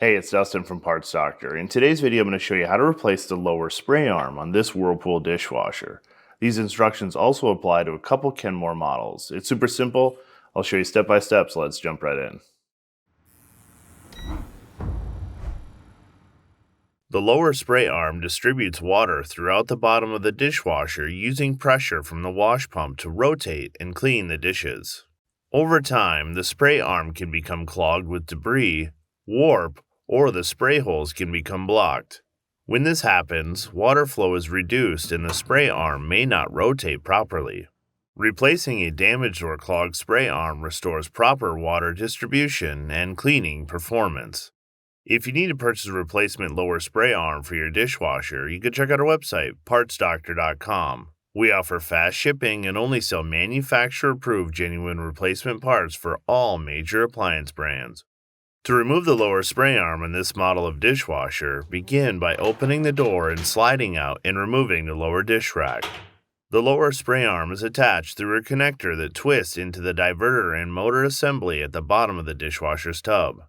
Hey, it's Dustin from Parts Doctor. In today's video, I'm going to show you how to replace the lower spray arm on this Whirlpool dishwasher. These instructions also apply to a couple Kenmore models. It's super simple. I'll show you step by step, so let's jump right in. The lower spray arm distributes water throughout the bottom of the dishwasher using pressure from the wash pump to rotate and clean the dishes. Over time, the spray arm can become clogged with debris, warp, or the spray holes can become blocked. When this happens, water flow is reduced and the spray arm may not rotate properly. Replacing a damaged or clogged spray arm restores proper water distribution and cleaning performance. If you need to purchase a replacement lower spray arm for your dishwasher, you can check out our website, partsdoctor.com. We offer fast shipping and only sell manufacturer-approved genuine replacement parts for all major appliance brands. To remove the lower spray arm in this model of dishwasher, begin by opening the door and sliding out and removing the lower dish rack. The lower spray arm is attached through a connector that twists into the diverter and motor assembly at the bottom of the dishwasher's tub.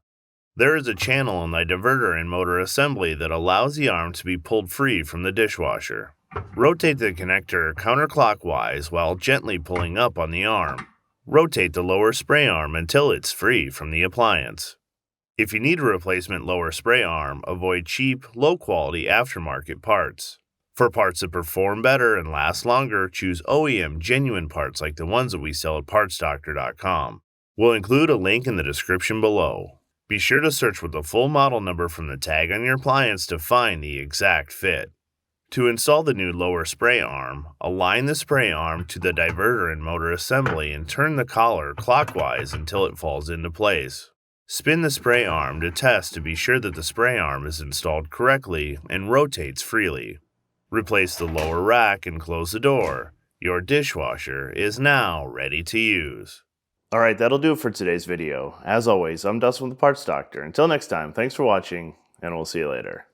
There is a channel in the diverter and motor assembly that allows the arm to be pulled free from the dishwasher. Rotate the connector counterclockwise while gently pulling up on the arm. Rotate the lower spray arm until it's free from the appliance. If you need a replacement lower spray arm, avoid cheap, low-quality aftermarket parts. For parts that perform better and last longer, choose OEM genuine parts like the ones that we sell at partsdoctor.com. We'll include a link in the description below. Be sure to search with the full model number from the tag on your appliance to find the exact fit. To install the new lower spray arm, align the spray arm to the diverter and motor assembly and turn the collar clockwise until it falls into place. Spin the spray arm to test to be sure that the spray arm is installed correctly and rotates freely. Replace the lower rack and close the door. Your dishwasher is now ready to use. Alright, that'll do it for today's video. As always, I'm Dustin with the Parts Doctor. Until next time, thanks for watching, and we'll see you later.